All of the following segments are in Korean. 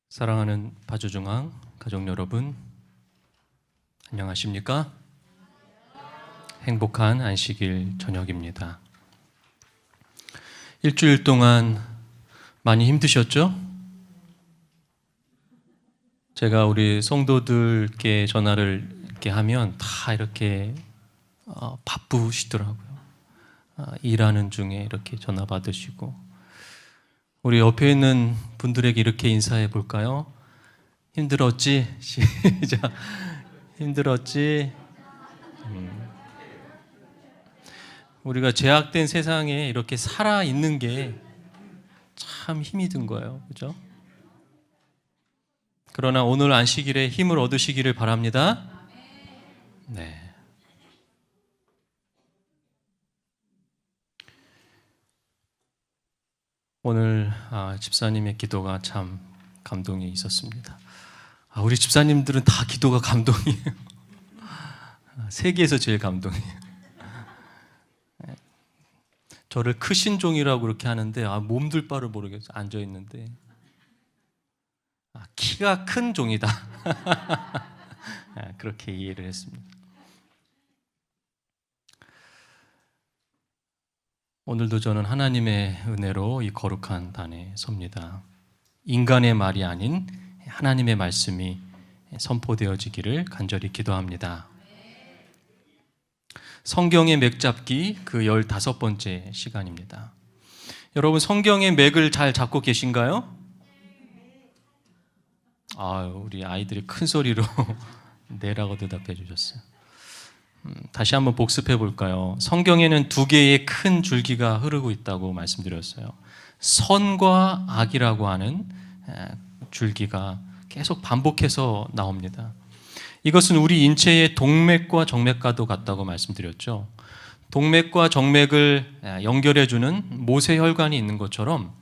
사랑하는 바주중앙 가족 여러분, 안녕하십니까? 행복한 안식일 저녁입니다. 일주일 동안 많이 힘드셨죠? 제가 우리 성도들께 전화를 이렇게 하면 다 이렇게 바쁘시더라고요. 일하는 중에 이렇게 전화 받으시고, 우리 옆에 있는 분들에게 이렇게 인사해 볼까요? 힘들었지? 시작. 힘들었지? 우리가 제약된 세상에 이렇게 살아 있는 게 참 힘이 든 거예요. 그죠? 그러나 오늘 안식일에 힘을 얻으시기를 바랍니다. 네. 오늘 집사님의 기도가 참 감동이 있었습니다. 우리 집사님들은 다 기도가 감동이에요. 세계에서 제일 감동이에요. 저를 크신 종이라고 그렇게 하는데 몸둘 바를 모르겠어요. 앉아 있는데 키가 큰 종이다. 그렇게 이해를 했습니다. 오늘도 저는 하나님의 은혜로 이 거룩한 단에 섭니다. 인간의 말이 아닌 하나님의 말씀이 선포되어지기를 간절히 기도합니다. 성경의 맥잡기 그 15번째 시간입니다. 여러분, 성경의 맥을 잘 잡고 계신가요? 우리 아이들이 큰 소리로 네라고 대답해 주셨어요. 다시 한번 복습해 볼까요? 성경에는 두 개의 큰 줄기가 흐르고 있다고 말씀드렸어요. 선과 악이라고 하는 줄기가 계속 반복해서 나옵니다. 이것은 우리 인체의 동맥과 정맥과도 같다고 말씀드렸죠. 동맥과 정맥을 연결해주는 모세혈관이 있는 것처럼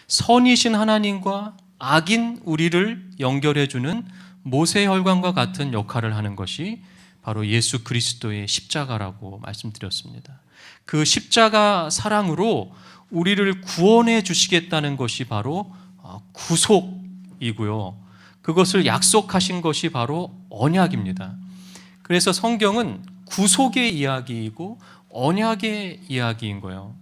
선이신 하나님과 악인 우리를 연결해주는 모세혈관과 같은 역할을 하는 것이 바로 예수 그리스도의 십자가라고 말씀드렸습니다. 그 십자가 사랑으로 우리를 구원해 주시겠다는 것이 바로 구속이고요. 그것을 약속하신 것이 바로 언약입니다. 그래서 성경은 구속의 이야기이고 언약의 이야기인 거예요.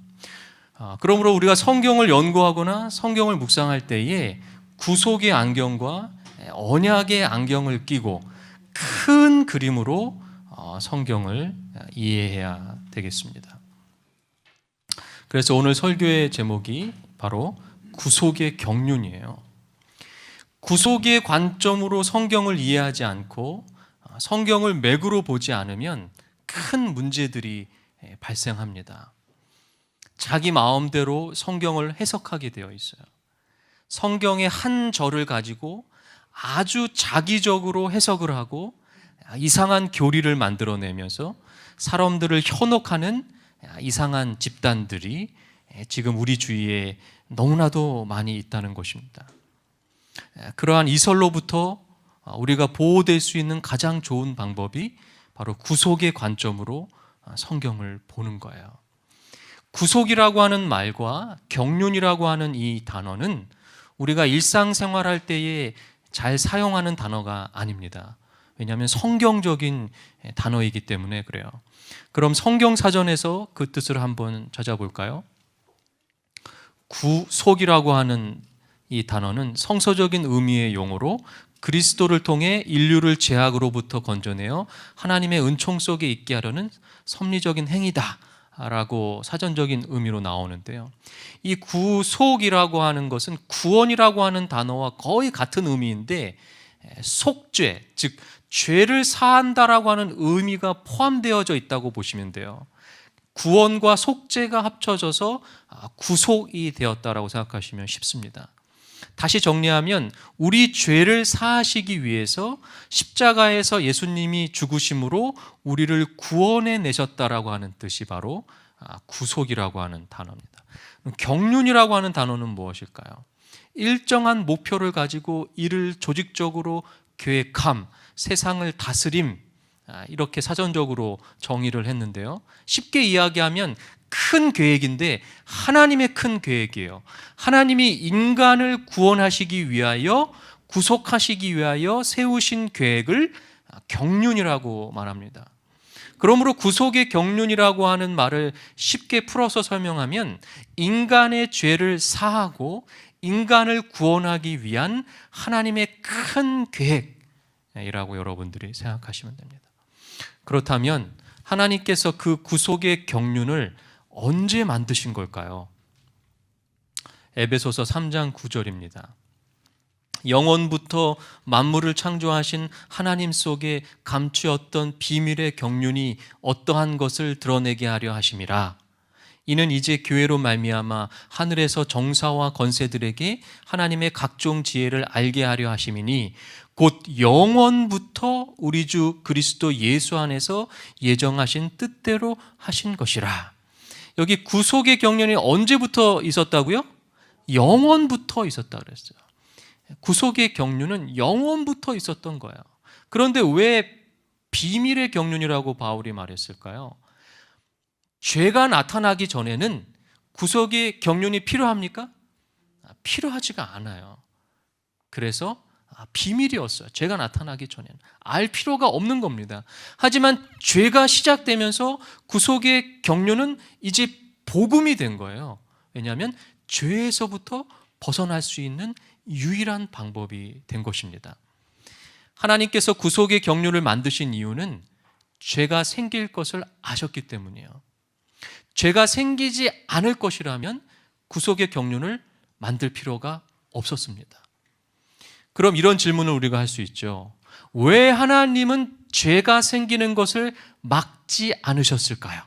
그러므로 우리가 성경을 연구하거나 성경을 묵상할 때에 구속의 안경과 언약의 안경을 끼고 큰 그림으로 성경을 이해해야 되겠습니다. 그래서 오늘 설교의 제목이 바로 구속의 경륜이에요. 구속의 관점으로 성경을 이해하지 않고 성경을 맥으로 보지 않으면 큰 문제들이 발생합니다. 자기 마음대로 성경을 해석하게 되어 있어요. 성경의 한 절을 가지고 아주 자기적으로 해석을 하고 이상한 교리를 만들어내면서 사람들을 현혹하는 이상한 집단들이 지금 우리 주위에 너무나도 많이 있다는 것입니다. 그러한 이설로부터 우리가 보호될 수 있는 가장 좋은 방법이 바로 구속의 관점으로 성경을 보는 거예요. 구속이라고 하는 말과 경륜이라고 하는 이 단어는 우리가 일상생활할 때에 잘 사용하는 단어가 아닙니다. 왜냐하면 성경적인 단어이기 때문에 그래요. 그럼 성경사전에서 그 뜻을 한번 찾아볼까요? 구속이라고 하는 이 단어는 성서적인 의미의 용어로 그리스도를 통해 인류를 죄악으로부터 건져내어 하나님의 은총 속에 있게 하려는 섭리적인 행위다 라고 사전적인 의미로 나오는데요. 이 구속이라고 하는 것은 구원이라고 하는 단어와 거의 같은 의미인데 속죄, 즉 죄를 사한다라고 하는 의미가 포함되어져 있다고 보시면 돼요. 구원과 속죄가 합쳐져서 구속이 되었다라고 생각하시면 쉽습니다. 다시 정리하면 우리 죄를 사하시기 위해서 십자가에서 예수님이 죽으심으로 우리를 구원해 내셨다라고 하는 뜻이 바로 구속이라고 하는 단어입니다. 경륜이라고 하는 단어는 무엇일까요? 일정한 목표를 가지고 이를 조직적으로 계획함, 세상을 다스림, 이렇게 사전적으로 정의를 했는데요. 쉽게 이야기하면 큰 계획인데 하나님의 큰 계획이에요. 하나님이 인간을 구원하시기 위하여, 구속하시기 위하여 세우신 계획을 경륜이라고 말합니다. 그러므로 구속의 경륜이라고 하는 말을 쉽게 풀어서 설명하면 인간의 죄를 사하고 인간을 구원하기 위한 하나님의 큰 계획이라고 여러분들이 생각하시면 됩니다. 그렇다면 하나님께서 그 구속의 경륜을 언제 만드신 걸까요? 에베소서 3장 9절입니다. 영원부터 만물을 창조하신 하나님 속에 감추었던 비밀의 경륜이 어떠한 것을 드러내게 하려 하심이라. 이는 이제 교회로 말미암아 하늘에서 정사와 권세들에게 하나님의 각종 지혜를 알게 하려 하심이니 곧 영원부터 우리 주 그리스도 예수 안에서 예정하신 뜻대로 하신 것이라. 여기 구속의 경륜이 언제부터 있었다고요? 영원부터 있었다 그랬어요. 구속의 경륜은 영원부터 있었던 거예요. 그런데 왜 비밀의 경륜이라고 바울이 말했을까요? 죄가 나타나기 전에는 구속의 경륜이 필요합니까? 필요하지가 않아요. 그래서 비밀이었어요. 죄가 나타나기 전에는 알 필요가 없는 겁니다. 하지만 죄가 시작되면서 구속의 경륜은 이제 복음이 된 거예요. 왜냐하면 죄에서부터 벗어날 수 있는 유일한 방법이 된 것입니다. 하나님께서 구속의 경륜을 만드신 이유는 죄가 생길 것을 아셨기 때문이에요. 죄가 생기지 않을 것이라면 구속의 경륜을 만들 필요가 없었습니다. 그럼 이런 질문을 우리가 할 수 있죠. 왜 하나님은 죄가 생기는 것을 막지 않으셨을까요?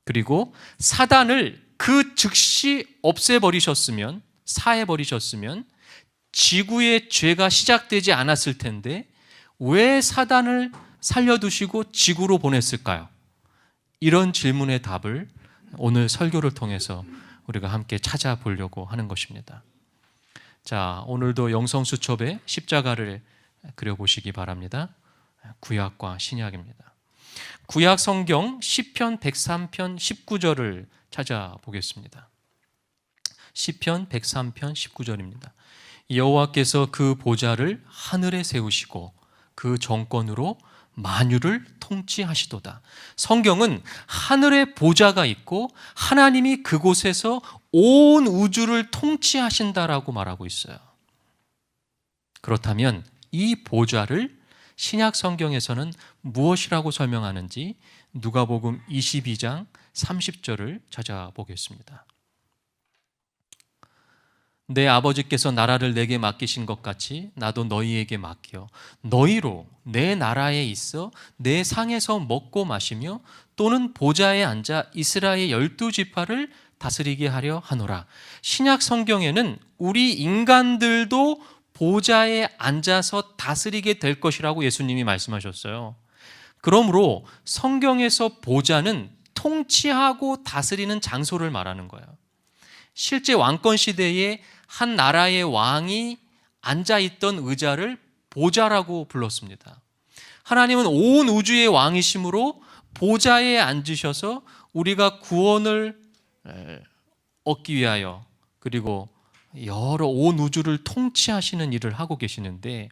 그리고 사단을 그 즉시 없애버리셨으면, 사해버리셨으면 지구의 죄가 시작되지 않았을 텐데 왜 사단을 살려두시고 지구로 보냈을까요? 이런 질문의 답을 오늘 설교를 통해서 우리가 함께 찾아보려고 하는 것입니다. 자, 오늘도 영성수첩에 십자가를 그려보시기 바랍니다. 구약과 신약입니다. 구약 성경 시편 103편 19절을 찾아보겠습니다. 시편 103편 19절입니다. 여호와께서 그 보좌를 하늘에 세우시고 그 정권으로 만유를 통치하시도다. 성경은 하늘에 보좌가 있고 하나님이 그곳에서 온 우주를 통치하신다라고 말하고 있어요. 그렇다면 이 보좌를 신약 성경에서는 무엇이라고 설명하는지 누가복음 22장 30절을 찾아보겠습니다. 내 아버지께서 나라를 내게 맡기신 것 같이 나도 너희에게 맡겨 너희로 내 나라에 있어 내 상에서 먹고 마시며 또는 보좌에 앉아 이스라엘 12지파를 다스리게 하려 하노라. 신약 성경에는 우리 인간들도 보좌에 앉아서 다스리게 될 것이라고 예수님이 말씀하셨어요. 그러므로 성경에서 보좌는 통치하고 다스리는 장소를 말하는 거예요. 실제 왕권 시대에 한 나라의 왕이 앉아있던 의자를 보좌라고 불렀습니다. 하나님은 온 우주의 왕이심으로 보좌에 앉으셔서 우리가 구원을 얻기 위하여 그리고 여러 온 우주를 통치하시는 일을 하고 계시는데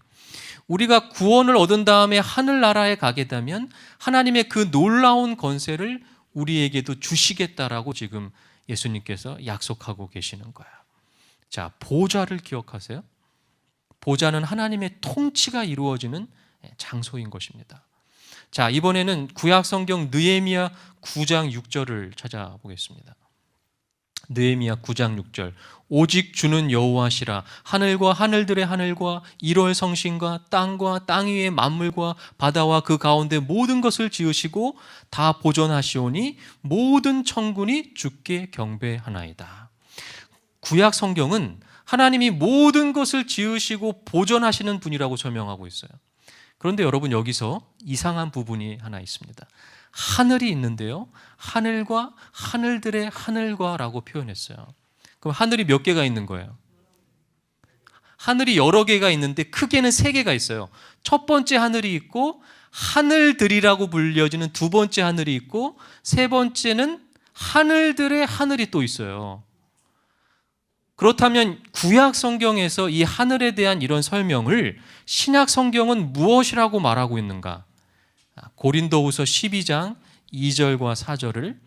우리가 구원을 얻은 다음에 하늘나라에 가게 되면 하나님의 그 놀라운 권세를 우리에게도 주시겠다라고 지금 예수님께서 약속하고 계시는 거예요. 자, 보좌를 기억하세요. 보좌는 하나님의 통치가 이루어지는 장소인 것입니다. 자, 이번에는 구약 성경 느헤미야 9장 6절을 찾아보겠습니다. 느헤미야 9장 6절. 오직 주는 여호와시라. 하늘과 하늘들의 하늘과 일월 성신과 땅과 땅 위의 만물과 바다와 그 가운데 모든 것을 지으시고 다 보존하시오니 모든 천군이 주께 경배하나이다. 구약 성경은 하나님이 모든 것을 지으시고 보존하시는 분이라고 설명하고 있어요. 그런데 여러분 여기서 이상한 부분이 하나 있습니다. 하늘이 있는데요. 하늘과 하늘들의 하늘과라고 표현했어요. 그럼 하늘이 몇 개가 있는 거예요? 하늘이 여러 개가 있는데 크게는 3개가 있어요. 첫 번째 하늘이 있고 하늘들이라고 불려지는 두 번째 하늘이 있고, 세 번째는 하늘들의 하늘이 또 있어요. 그렇다면 구약 성경에서 이 하늘에 대한 이런 설명을 신약 성경은 무엇이라고 말하고 있는가? 고린도후서 12장 2절과 4절을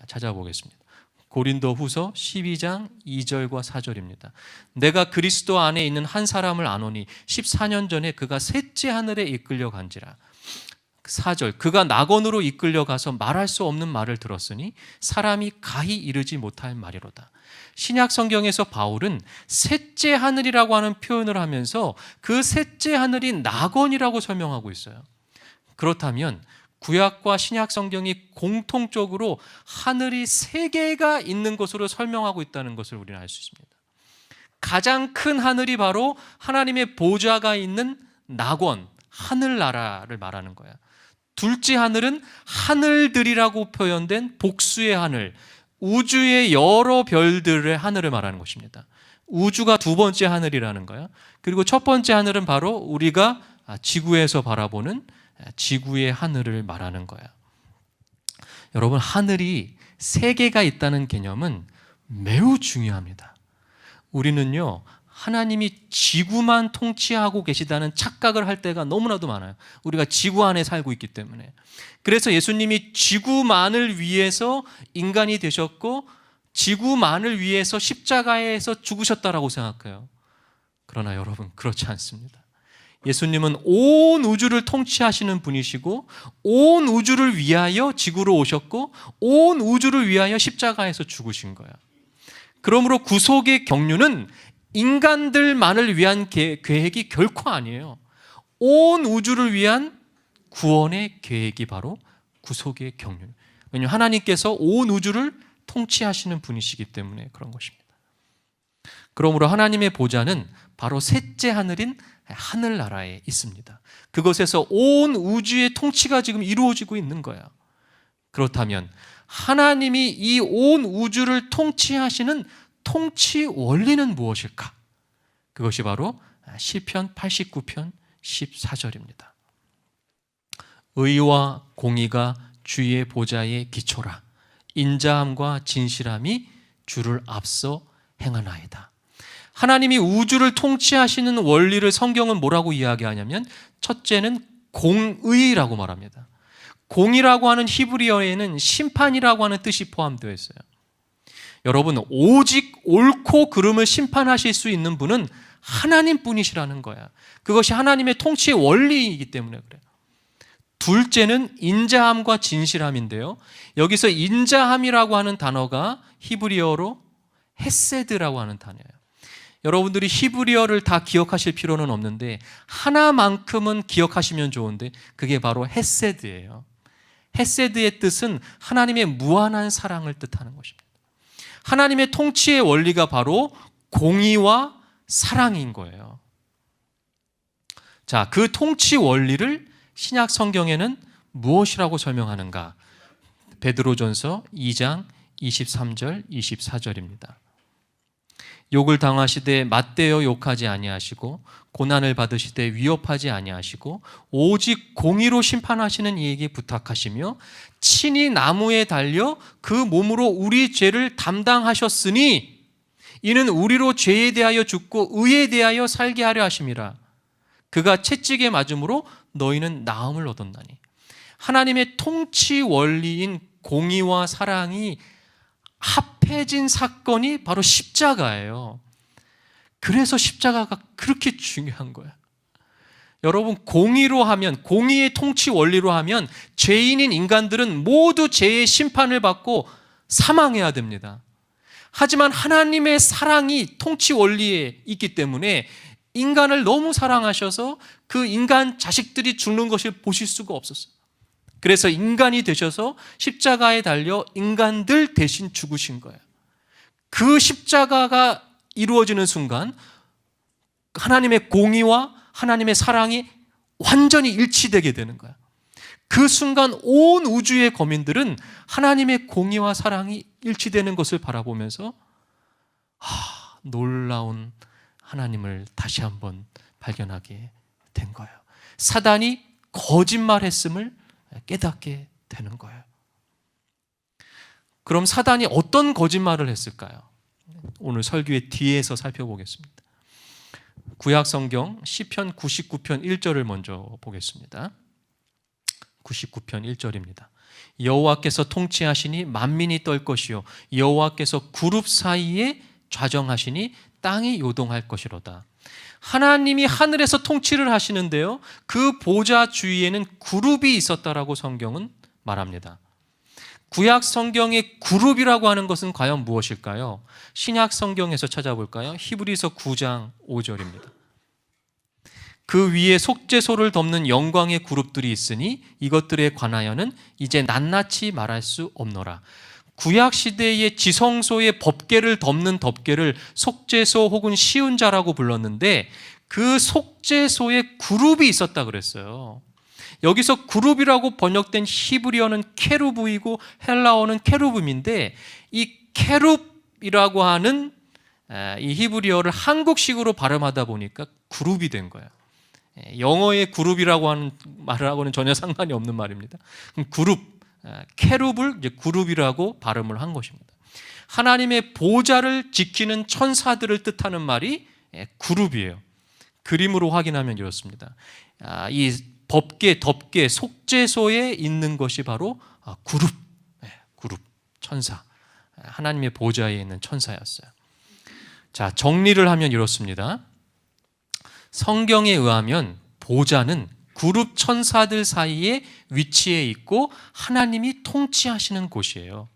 찾아보겠습니다. 고린도후서 12장 2절과 4절입니다. 내가 그리스도 안에 있는 한 사람을 아노니 14년 전에 그가 셋째 하늘에 이끌려 간지라. 4절, 그가 낙원으로 이끌려 가서 말할 수 없는 말을 들었으니 사람이 가히 이르지 못할 말이로다. 신약 성경에서 바울은 셋째 하늘이라고 하는 표현을 하면서 그 셋째 하늘이 낙원이라고 설명하고 있어요. 그렇다면 구약과 신약 성경이 공통적으로 하늘이 세 개가 있는 것으로 설명하고 있다는 것을 우리는 알 수 있습니다. 가장 큰 하늘이 바로 하나님의 보좌가 있는 낙원, 하늘나라를 말하는 거야. 둘째 하늘은 하늘들이라고 표현된 복수의 하늘, 우주의 여러 별들의 하늘을 말하는 것입니다. 우주가 두 번째 하늘이라는 거야. 그리고 첫 번째 하늘은 바로 우리가 지구에서 바라보는 지구의 하늘을 말하는 거야. 여러분, 하늘이 세 개가 있다는 개념은 매우 중요합니다. 우리는요, 하나님이 지구만 통치하고 계시다는 착각을 할 때가 너무나도 많아요. 우리가 지구 안에 살고 있기 때문에. 그래서 예수님이 지구만을 위해서 인간이 되셨고 지구만을 위해서 십자가에서 죽으셨다라고 생각해요. 그러나 여러분, 그렇지 않습니다. 예수님은 온 우주를 통치하시는 분이시고 온 우주를 위하여 지구로 오셨고 온 우주를 위하여 십자가에서 죽으신 거예요. 그러므로 구속의 경륜은 인간들만을 위한 계획이 결코 아니에요. 온 우주를 위한 구원의 계획이 바로 구속의 경륜. 왜냐하면 하나님께서 온 우주를 통치하시는 분이시기 때문에 그런 것입니다. 그러므로 하나님의 보좌는 바로 셋째 하늘인 하늘나라에 있습니다. 그것에서 온 우주의 통치가 지금 이루어지고 있는 거예요. 그렇다면 하나님이 이 온 우주를 통치하시는 통치 원리는 무엇일까? 그것이 바로 시편 89편 14절입니다. 의와 공의가 주의 보좌의 기초라. 인자함과 진실함이 주를 앞서 행하나이다. 하나님이 우주를 통치하시는 원리를 성경은 뭐라고 이야기하냐면 첫째는 공의라고 말합니다. 공의라고 하는 히브리어에는 심판이라고 하는 뜻이 포함되어 있어요. 여러분, 오직 옳고 그름을 심판하실 수 있는 분은 하나님뿐이시라는 거야. 그것이 하나님의 통치의 원리이기 때문에 그래요. 둘째는 인자함과 진실함인데요, 여기서 인자함이라고 하는 단어가 히브리어로 헤세드라고 하는 단어예요. 여러분들이 히브리어를 다 기억하실 필요는 없는데 하나만큼은 기억하시면 좋은데 그게 바로 헤세드예요. 헤세드의 뜻은 하나님의 무한한 사랑을 뜻하는 것입니다. 하나님의 통치의 원리가 바로 공의와 사랑인 거예요. 자, 그 통치 원리를 신약 성경에는 무엇이라고 설명하는가? 베드로전서 2장 23절 24절입니다. 욕을 당하시되 맞대어 욕하지 아니하시고 고난을 받으시되 위협하지 아니하시고 오직 공의로 심판하시는 이에게 부탁하시며 친히 나무에 달려 그 몸으로 우리 죄를 담당하셨으니 이는 우리로 죄에 대하여 죽고 의에 대하여 살게 하려 하심이라. 그가 채찍에 맞음으로 너희는 나음을 얻었나니. 하나님의 통치 원리인 공의와 사랑이 합해진 사건이 바로 십자가예요. 그래서 십자가가 그렇게 중요한 거야. 여러분, 공의로 하면, 공의의 통치 원리로 하면 죄인인 인간들은 모두 죄의 심판을 받고 사망해야 됩니다. 하지만 하나님의 사랑이 통치 원리에 있기 때문에 인간을 너무 사랑하셔서 그 인간 자식들이 죽는 것을 보실 수가 없었어요. 그래서 인간이 되셔서 십자가에 달려 인간들 대신 죽으신 거예요. 그 십자가가 이루어지는 순간 하나님의 공의와 하나님의 사랑이 완전히 일치되게 되는 거야. 그 순간 온 우주의 거민들은 하나님의 공의와 사랑이 일치되는 것을 바라보면서 놀라운 하나님을 다시 한번 발견하게 된 거예요. 사단이 거짓말했음을 깨닫게 되는 거예요. 그럼 사단이 어떤 거짓말을 했을까요? 오늘 설교의 뒤에서 살펴보겠습니다. 구약 성경 시편 99편 1절을 먼저 보겠습니다. 99편 1절입니다. 여호와께서 통치하시니 만민이 떨 것이요 여호와께서 그룹 사이에 좌정하시니 땅이 요동할 것이로다. 하나님이 하늘에서 통치를 하시는데요, 그 보좌 주위에는 그룹이 있었다라고 성경은 말합니다. 구약 성경의 그룹이라고 하는 것은 과연 무엇일까요? 신약 성경에서 찾아볼까요? 히브리서 9장 5절입니다. 그 위에 속죄소를 덮는 영광의 그룹들이 있으니 이것들에 관하여는 이제 낱낱이 말할 수 없노라. 구약 시대의 지성소의 법궤를 덮는 덮개를 속죄소 혹은 시운자라고 불렀는데 그 속죄소에 그룹이 있었다 그랬어요. 여기서 그룹이라고 번역된 히브리어는 케루브이고 헬라어는 케루빔인데 이 케룹이라고 하는 이 히브리어를 한국식으로 발음하다 보니까 그룹이 된 거예요. 영어의 그룹이라고 하는 말하고는 전혀 상관이 없는 말입니다. 그룹, 케룹을 이제 그룹이라고 발음을 한 것입니다. 하나님의 보좌를 지키는 천사들을 뜻하는 말이 그룹이에요. 그림으로 확인하면 이렇습니다. 이 법궤, 덮개, 속죄소에 있는 것이 바로 그룹, 천사, 하나님의 보좌에 있는 천사였어요. 자, 정리를 하면 이렇습니다. 성경에 의하면 보좌는 그룹 천사들 사이에 위치해 있고 하나님이 통치하시는 곳이에요.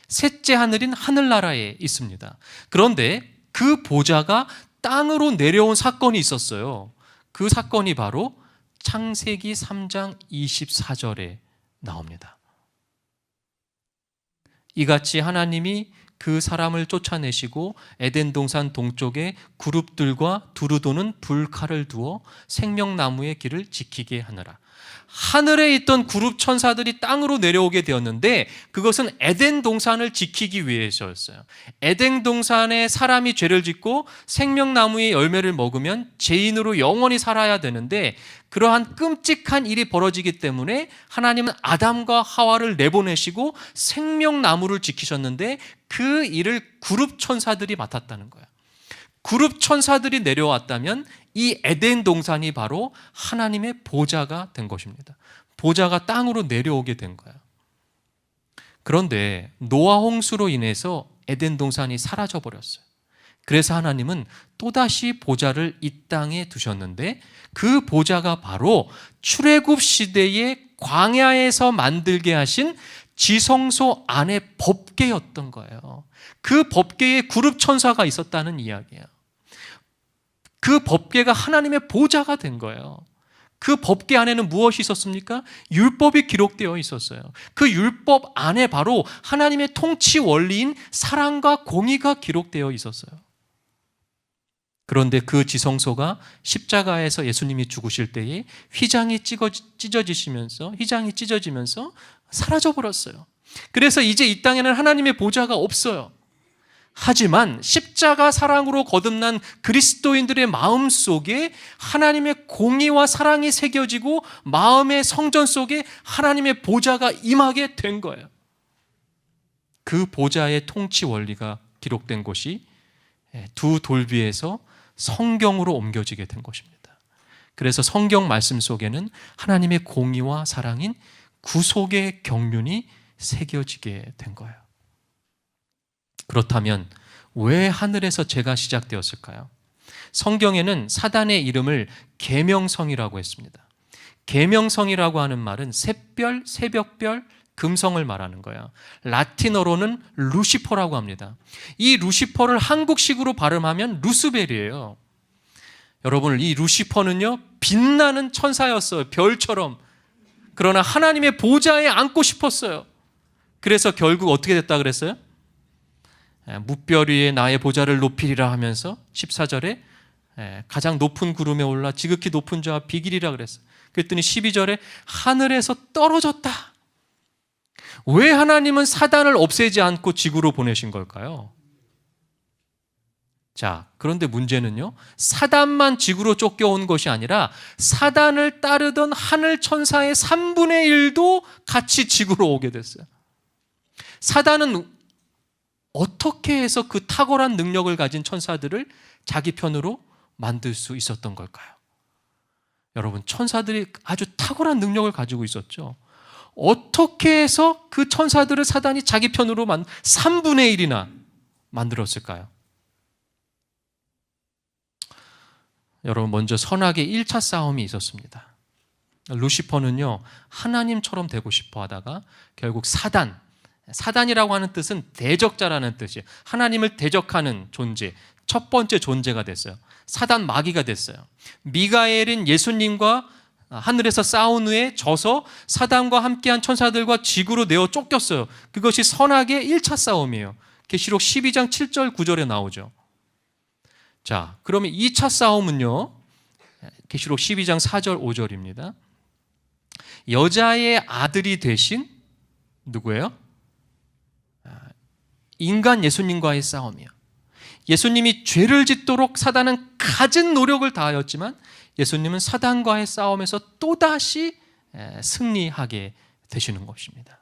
셋째 하늘인 하늘나라에 있습니다. 그런데 그 보좌가 땅으로 내려온 사건이 있었어요. 그 사건이 바로 창세기 3장 24절에 나옵니다. 이같이 하나님이 그 사람을 쫓아내시고 에덴 동산 동쪽에 그룹들과 두루 도는 불칼을 두어 생명나무의 길을 지키게 하느라. 하늘에 있던 그룹 천사들이 땅으로 내려오게 되었는데 그것은 에덴 동산을 지키기 위해서였어요. 에덴 동산에 사람이 죄를 짓고 생명나무의 열매를 먹으면 죄인으로 영원히 살아야 되는데 그러한 끔찍한 일이 벌어지기 때문에 하나님은 아담과 하와를 내보내시고 생명나무를 지키셨는데 그 일을 그룹 천사들이 맡았다는 거예요. 그룹 천사들이 내려왔다면 이 에덴 동산이 바로 하나님의 보좌가 된 것입니다. 보좌가 땅으로 내려오게 된 거예요. 그런데 노아 홍수로 인해서 에덴 동산이 사라져 버렸어요. 그래서 하나님은 또다시 보좌를 이 땅에 두셨는데 그 보좌가 바로 출애굽 시대의 광야에서 만들게 하신 지성소 안의 법궤였던 거예요. 그 법궤에 그룹 천사가 있었다는 이야기예요. 그 법궤가 하나님의 보좌가 된 거예요. 그 법궤 안에는 무엇이 있었습니까? 율법이 기록되어 있었어요. 그 율법 안에 바로 하나님의 통치 원리인 사랑과 공의가 기록되어 있었어요. 그런데 그 지성소가 십자가에서 예수님이 죽으실 때에 휘장이 찢어지면서 사라져 버렸어요. 그래서 이제 이 땅에는 하나님의 보좌가 없어요. 하지만 십자가 사랑으로 거듭난 그리스도인들의 마음 속에 하나님의 공의와 사랑이 새겨지고 마음의 성전 속에 하나님의 보좌가 임하게 된 거예요. 그 보좌의 통치 원리가 기록된 곳이 두 돌비에서 성경으로 옮겨지게 된 것입니다. 그래서 성경 말씀 속에는 하나님의 공의와 사랑인 구속의 경륜이 새겨지게 된 거예요. 그렇다면 왜 하늘에서 죄가 시작되었을까요? 성경에는 사단의 이름을 계명성이라고 했습니다. 계명성이라고 하는 말은 샛별, 새벽별, 금성을 말하는 거예요. 라틴어로는 루시퍼라고 합니다. 이 루시퍼를 한국식으로 발음하면 루스벨이에요. 여러분, 이 루시퍼는요, 빛나는 천사였어요. 별처럼. 그러나 하나님의 보좌에 앉고 싶었어요. 그래서 결국 어떻게 됐다 그랬어요? 무별 위에 나의 보좌를 높이리라 하면서 14절에 가장 높은 구름에 올라 지극히 높은 자와 비기리라 그랬어요. 그랬더니 12절에 하늘에서 떨어졌다. 왜 하나님은 사단을 없애지 않고 지구로 보내신 걸까요? 자, 그런데 문제는요, 사단만 지구로 쫓겨온 것이 아니라 사단을 따르던 하늘 천사의 3분의 1도 같이 지구로 오게 됐어요. 사단은 어떻게 해서 그 탁월한 능력을 가진 천사들을 자기 편으로 만들 수 있었던 걸까요? 여러분, 천사들이 아주 탁월한 능력을 가지고 있었죠. 어떻게 해서 그 천사들을 사단이 자기 편으로 3분의 1이나 만들었을까요? 여러분, 먼저 선악의 1차 싸움이 있었습니다. 루시퍼는요, 하나님처럼 되고 싶어 하다가 결국 사단이라고 하는 뜻은 대적자라는 뜻이에요. 하나님을 대적하는 존재, 첫 번째 존재가 됐어요. 사단 마귀가 됐어요. 미가엘은 예수님과 하늘에서 싸운 후에 져서 사단과 함께한 천사들과 지구로 내어 쫓겼어요. 그것이 선악의 1차 싸움이에요. 계시록 12장 7절 9절에 나오죠. 자, 그러면 2차 싸움은요, 계시록 12장 4절 5절입니다. 여자의 아들이 되신 누구예요? 인간 예수님과의 싸움이에요. 예수님이 죄를 짓도록 사단은 갖은 노력을 다하였지만 예수님은 사단과의 싸움에서 또다시 승리하게 되시는 것입니다.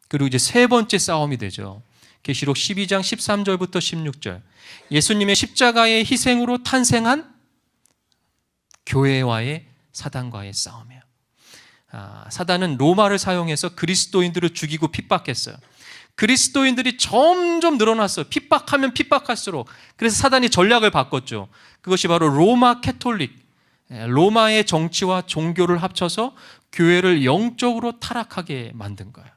그리고 이제 세 번째 싸움이 되죠. 계시록 12장 13절부터 16절. 예수님의 십자가의 희생으로 탄생한 교회와의 사단과의 싸움이에요. 사단은 로마를 사용해서 그리스도인들을 죽이고 핍박했어요. 그리스도인들이 점점 늘어났어요. 핍박하면 핍박할수록. 그래서 사단이 전략을 바꿨죠. 그것이 바로 로마 캐톨릭, 로마의 정치와 종교를 합쳐서 교회를 영적으로 타락하게 만든 거예요.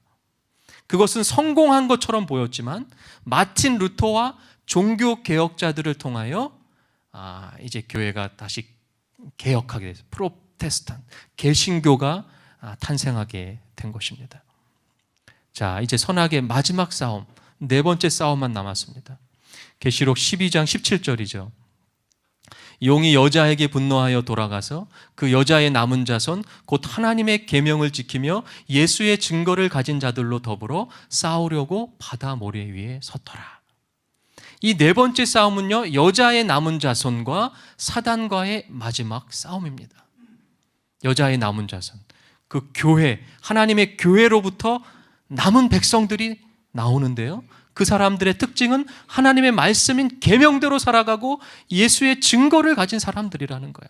그것은 성공한 것처럼 보였지만 마틴 루터와 종교 개혁자들을 통하여 이제 교회가 다시 개혁하게 됐어요. 프로테스탄트, 개신교가 탄생하게 된 것입니다. 자, 이제 선악의 마지막 싸움, 네 번째 싸움만 남았습니다. 계시록 12장 17절이죠. 용이 여자에게 분노하여 돌아가서 그 여자의 남은 자손 곧 하나님의 계명을 지키며 예수의 증거를 가진 자들로 더불어 싸우려고 바다 모래 위에 섰더라. 이 네 번째 싸움은요, 여자의 남은 자손과 사단과의 마지막 싸움입니다. 여자의 남은 자손, 그 교회, 하나님의 교회로부터 남은 백성들이 나오는데요, 그 사람들의 특징은 하나님의 말씀인 계명대로 살아가고 예수의 증거를 가진 사람들이라는 거예요.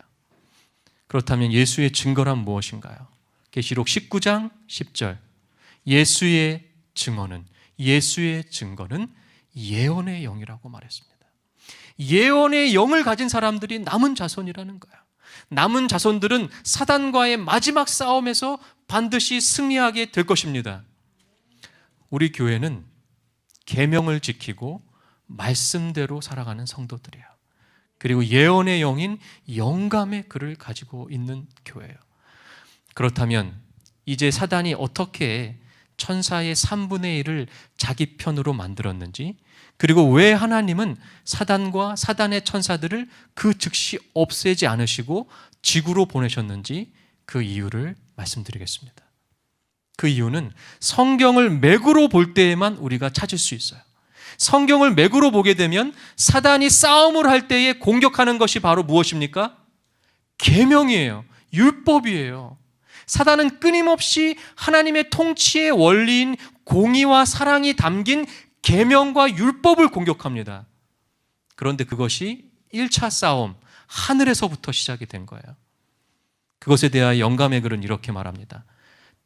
그렇다면 예수의 증거란 무엇인가요? 계시록 19장 10절. 예수의 증거는 예언의 영이라고 말했습니다. 예언의 영을 가진 사람들이 남은 자손이라는 거예요. 남은 자손들은 사단과의 마지막 싸움에서 반드시 승리하게 될 것입니다. 우리 교회는 계명을 지키고 말씀대로 살아가는 성도들이에요. 그리고 예언의 영인 영감의 글을 가지고 있는 교회예요. 그렇다면 이제 사단이 어떻게 천사의 3분의 1을 자기 편으로 만들었는지, 그리고 왜 하나님은 사단과 사단의 천사들을 그 즉시 없애지 않으시고 지구로 보내셨는지 그 이유를 말씀드리겠습니다. 그 이유는 성경을 맥으로 볼 때에만 우리가 찾을 수 있어요. 성경을 맥으로 보게 되면 사단이 싸움을 할 때에 공격하는 것이 바로 무엇입니까? 계명이에요. 율법이에요. 사단은 끊임없이 하나님의 통치의 원리인 공의와 사랑이 담긴 계명과 율법을 공격합니다. 그런데 그것이 1차 싸움, 하늘에서부터 시작이 된 거예요. 그것에 대하여 영감의 글은 이렇게 말합니다.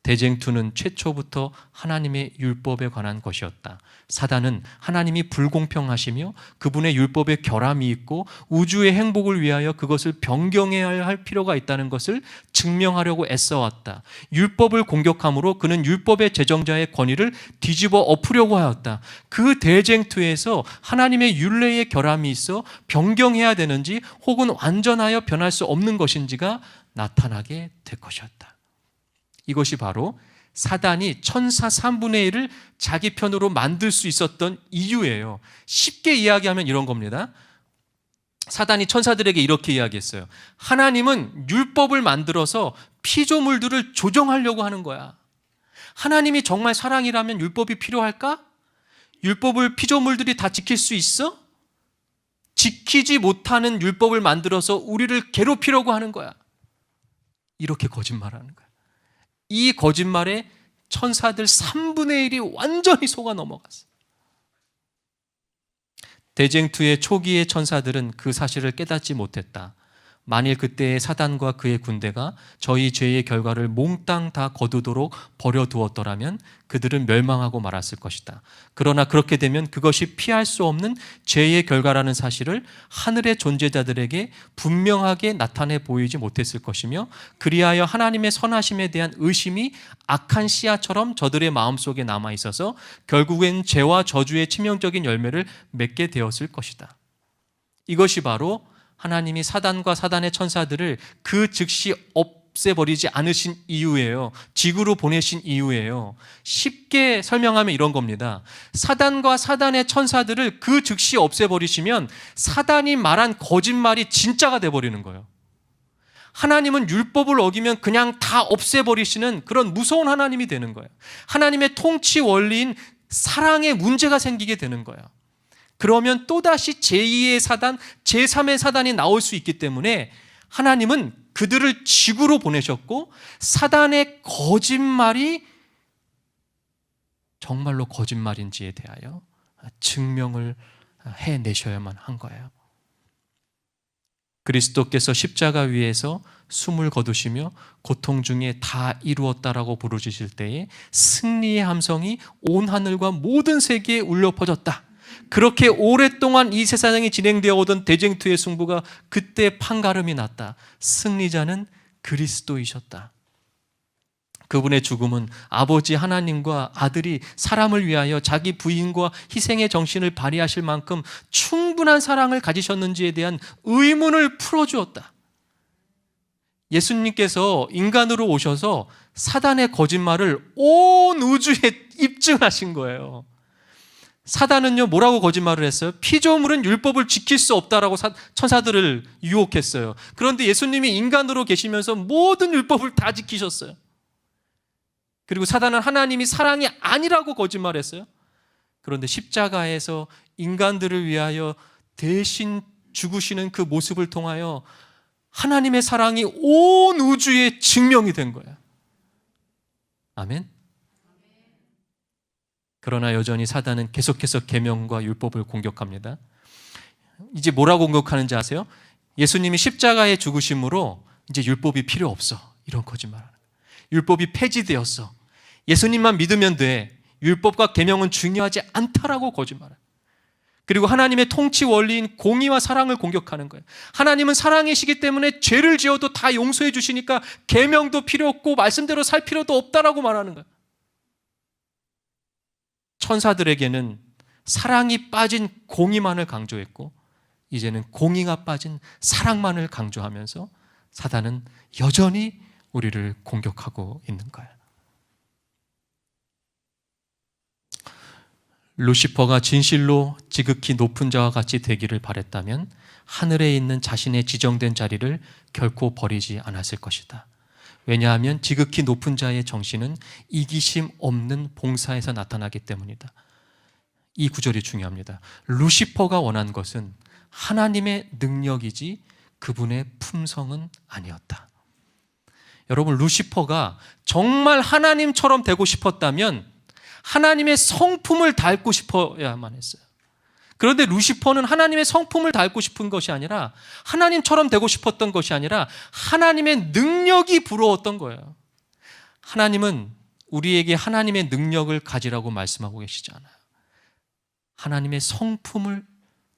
대쟁투는 최초부터 하나님의 율법에 관한 것이었다. 사단은 하나님이 불공평하시며 그분의 율법에 결함이 있고 우주의 행복을 위하여 그것을 변경해야 할 필요가 있다는 것을 증명하려고 애써왔다. 율법을 공격함으로 그는 율법의 제정자의 권위를 뒤집어 엎으려고 하였다. 그 대쟁투에서 하나님의 율례에 결함이 있어 변경해야 되는지 혹은 완전하여 변할 수 없는 것인지가 나타나게 될 것이었다. 이것이 바로 사단이 천사 3분의 1을 자기 편으로 만들 수 있었던 이유예요. 쉽게 이야기하면 이런 겁니다. 사단이 천사들에게 이렇게 이야기했어요. 하나님은 율법을 만들어서 피조물들을 조정하려고 하는 거야. 하나님이 정말 사랑이라면 율법이 필요할까? 율법을 피조물들이 다 지킬 수 있어? 지키지 못하는 율법을 만들어서 우리를 괴롭히려고 하는 거야. 이렇게 거짓말하는 거야. 이 거짓말에 천사들 3분의 1이 완전히 속아 넘어갔어. 대쟁투의 초기의 천사들은 그 사실을 깨닫지 못했다. 만일 그때의 사단과 그의 군대가 저희 죄의 결과를 몽땅 다 거두도록 버려두었더라면 그들은 멸망하고 말았을 것이다. 그러나 그렇게 되면 그것이 피할 수 없는 죄의 결과라는 사실을 하늘의 존재자들에게 분명하게 나타내 보이지 못했을 것이며, 그리하여 하나님의 선하심에 대한 의심이 악한 씨앗처럼 저들의 마음속에 남아있어서 결국엔 죄와 저주의 치명적인 열매를 맺게 되었을 것이다. 이것이 바로 하나님이 사단과 사단의 천사들을 그 즉시 없애버리지 않으신 이유예요. 지구로 보내신 이유예요. 쉽게 설명하면 이런 겁니다. 사단과 사단의 천사들을 그 즉시 없애버리시면 사단이 말한 거짓말이 진짜가 돼버리는 거예요. 하나님은 율법을 어기면 그냥 다 없애버리시는 그런 무서운 하나님이 되는 거예요. 하나님의 통치 원리인 사랑에 문제가 생기게 되는 거예요. 그러면 또다시 제2의 사단, 제3의 사단이 나올 수 있기 때문에 하나님은 그들을 지구로 보내셨고, 사단의 거짓말이 정말로 거짓말인지에 대하여 증명을 해내셔야만 한 거예요. 그리스도께서 십자가 위에서 숨을 거두시며 고통 중에 다 이루었다라고 부르짖을 때에 승리의 함성이 온 하늘과 모든 세계에 울려 퍼졌다. 그렇게 오랫동안 이 세상에 진행되어 오던 대쟁투의 승부가 그때 판가름이 났다. 승리자는 그리스도이셨다. 그분의 죽음은 아버지 하나님과 아들이 사람을 위하여 자기 부인과 희생의 정신을 발휘하실 만큼 충분한 사랑을 가지셨는지에 대한 의문을 풀어주었다. 예수님께서 인간으로 오셔서 사단의 거짓말을 온 우주에 입증하신 거예요. 사단은요, 뭐라고 거짓말을 했어요? 피조물은 율법을 지킬 수 없다라고 천사들을 유혹했어요. 그런데 예수님이 인간으로 계시면서 모든 율법을 다 지키셨어요. 그리고 사단은 하나님이 사랑이 아니라고 거짓말했어요. 그런데 십자가에서 인간들을 위하여 대신 죽으시는 그 모습을 통하여 하나님의 사랑이 온 우주에 증명이 된 거예요. 아멘. 그러나 여전히 사단은 계속해서 계명과 율법을 공격합니다. 이제 뭐라고 공격하는지 아세요? 예수님이 십자가에 죽으심으로 이제 율법이 필요 없어, 이런 거짓말하는 거예요. 율법이 폐지되었어. 예수님만 믿으면 돼. 율법과 계명은 중요하지 않다라고 거짓말해요. 그리고 하나님의 통치 원리인 공의와 사랑을 공격하는 거예요. 하나님은 사랑이시기 때문에 죄를 지어도 다 용서해 주시니까 계명도 필요 없고 말씀대로 살 필요도 없다라고 말하는 거예요. 천사들에게는 사랑이 빠진 공의만을 강조했고, 이제는 공의가 빠진 사랑만을 강조하면서 사단은 여전히 우리를 공격하고 있는 거예요. 루시퍼가 진실로 지극히 높은 자와 같이 되기를 바랬다면 하늘에 있는 자신의 지정된 자리를 결코 버리지 않았을 것이다. 왜냐하면 지극히 높은 자의 정신은 이기심 없는 봉사에서 나타나기 때문이다. 이 구절이 중요합니다. 루시퍼가 원한 것은 하나님의 능력이지 그분의 품성은 아니었다. 여러분, 루시퍼가 정말 하나님처럼 되고 싶었다면 하나님의 성품을 닮고 싶어야만 했어요. 그런데 루시퍼는 하나님의 성품을 닮고 싶은 것이 아니라, 하나님처럼 되고 싶었던 것이 아니라 하나님의 능력이 부러웠던 거예요. 하나님은 우리에게 하나님의 능력을 가지라고 말씀하고 계시지 않아요. 하나님의 성품을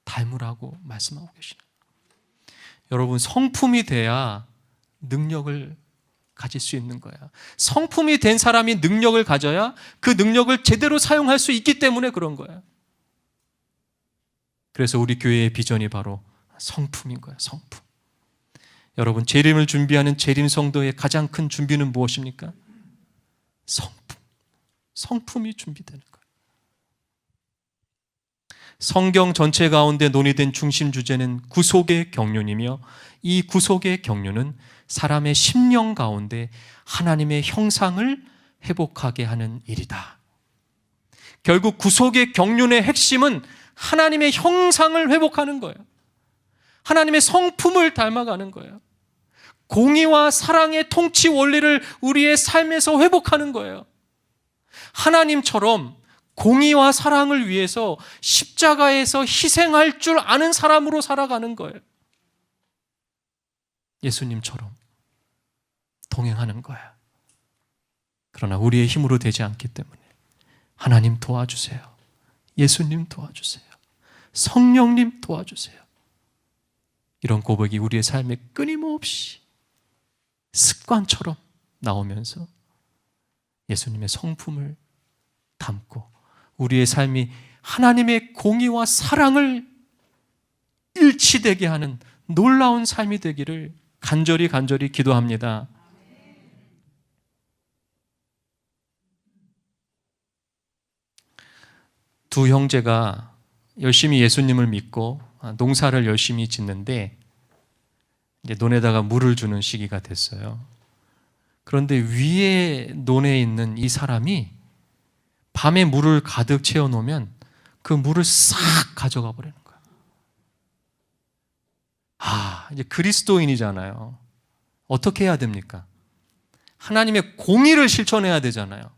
닮으라고 말씀하고 계시는 거예요. 여러분, 성품이 돼야 능력을 가질 수 있는 거야. 성품이 된 사람이 능력을 가져야 그 능력을 제대로 사용할 수 있기 때문에 그런 거야. 그래서 우리 교회의 비전이 바로 성품인 거야, 성품. 여러분, 재림을 준비하는 재림 성도의 가장 큰 준비는 무엇입니까? 성품. 성품이 준비되는 거야. 성경 전체 가운데 논의된 중심 주제는 구속의 경륜이며, 이 구속의 경륜은 사람의 심령 가운데 하나님의 형상을 회복하게 하는 일이다. 결국 구속의 경륜의 핵심은 하나님의 형상을 회복하는 거예요. 하나님의 성품을 닮아가는 거예요. 공의와 사랑의 통치 원리를 우리의 삶에서 회복하는 거예요. 하나님처럼 공의와 사랑을 위해서 십자가에서 희생할 줄 아는 사람으로 살아가는 거예요. 예수님처럼 동행하는 거예요. 그러나 우리의 힘으로 되지 않기 때문에 하나님 도와주세요. 예수님 도와주세요. 성령님 도와주세요. 이런 고백이 우리의 삶에 끊임없이 습관처럼 나오면서 예수님의 성품을 담고 우리의 삶이 하나님의 공의와 사랑을 일치되게 하는 놀라운 삶이 되기를 간절히 기도합니다. 두 형제가 열심히 예수님을 믿고 농사를 열심히 짓는데 이제 논에다가 물을 주는 시기가 됐어요. 그런데 위에 논에 있는 이 사람이 밤에 물을 가득 채워 놓으면 그 물을 싹 가져가 버리는 거예요. 이제 그리스도인이잖아요. 어떻게 해야 됩니까? 하나님의 공의를 실천해야 되잖아요.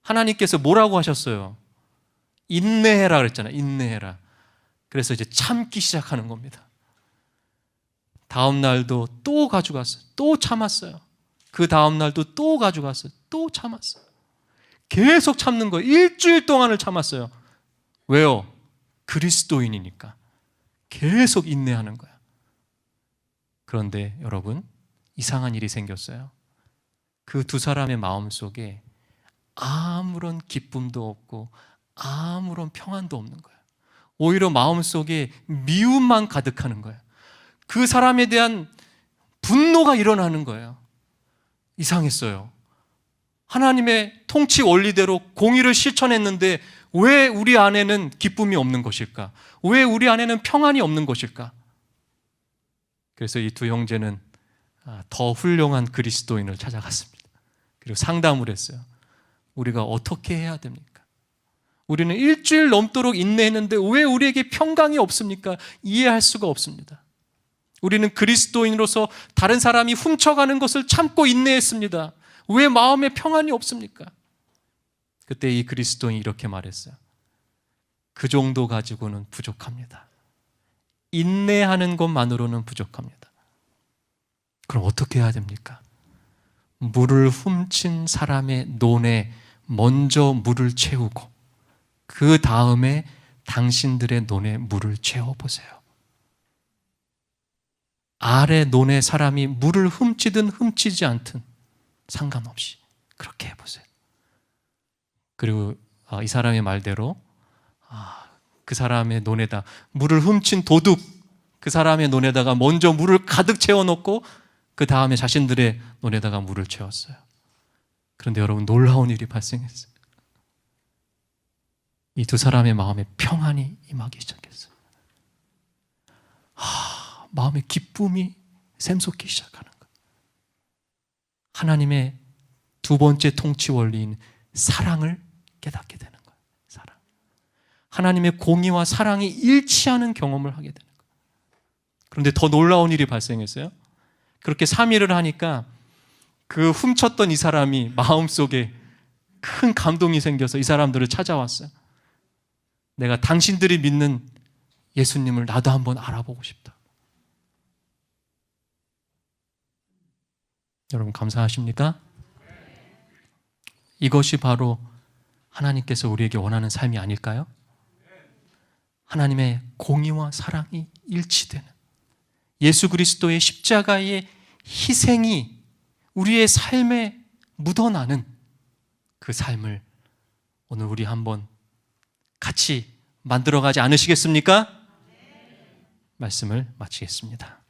하나님께서 뭐라고 하셨어요? 인내해라 그랬잖아요. 인내해라. 그래서 이제 참기 시작하는 겁니다. 다음 날도 또 가져갔어요. 또 참았어요. 그 다음 날도 또 가져갔어요. 또 참았어요. 계속 참는 거예요. 일주일 동안을 참았어요. 왜요? 그리스도인이니까. 계속 인내하는 거야. 그런데 여러분, 이상한 일이 생겼어요. 그 두 사람의 마음속에 아무런 기쁨도 없고 아무런 평안도 없는 거예요. 오히려 마음속에 미움만 가득하는 거예요. 그 사람에 대한 분노가 일어나는 거예요. 이상했어요. 하나님의 통치 원리대로 공의를 실천했는데 왜 우리 안에는 기쁨이 없는 것일까? 왜 우리 안에는 평안이 없는 것일까? 그래서 이 두 형제는 더 훌륭한 그리스도인을 찾아갔습니다. 그리고 상담을 했어요. 우리가 어떻게 해야 됩니까? 우리는 일주일 넘도록 인내했는데 왜 우리에게 평강이 없습니까? 이해할 수가 없습니다. 우리는 그리스도인으로서 다른 사람이 훔쳐가는 것을 참고 인내했습니다. 왜 마음에 평안이 없습니까? 그때 이 그리스도인이 이렇게 말했어요. 그 정도 가지고는 부족합니다. 인내하는 것만으로는 부족합니다. 그럼 어떻게 해야 됩니까? 물을 훔친 사람의 논에 먼저 물을 채우고 그 다음에 당신들의 논에 물을 채워보세요. 아래 논의 사람이 물을 훔치든 훔치지 않든 상관없이 그렇게 해보세요. 그리고 이 사람의 말대로 그 사람의 논에다 물을 훔친 도둑, 그 사람의 논에다가 먼저 물을 가득 채워놓고 그 다음에 자신들의 논에다가 물을 채웠어요. 그런데 여러분, 놀라운 일이 발생했어요. 이 두 사람의 마음에 평안이 임하기 시작했어요. 마음에 기쁨이 샘솟기 시작하는 거예요. 하나님의 두 번째 통치 원리인 사랑을 깨닫게 되는 거예요. 사랑. 하나님의 공의와 사랑이 일치하는 경험을 하게 되는 거예요. 그런데 더 놀라운 일이 발생했어요. 그렇게 3일을 하니까 그 훔쳤던 이 사람이 마음속에 큰 감동이 생겨서 이 사람들을 찾아왔어요. 내가 당신들이 믿는 예수님을 나도 한번 알아보고 싶다. 여러분, 감사하십니까? 이것이 바로 하나님께서 우리에게 원하는 삶이 아닐까요? 하나님의 공의와 사랑이 일치되는 예수 그리스도의 십자가의 희생이 우리의 삶에 묻어나는 그 삶을 오늘 우리 한번 같이 만들어가지 않으시겠습니까? 말씀을 마치겠습니다.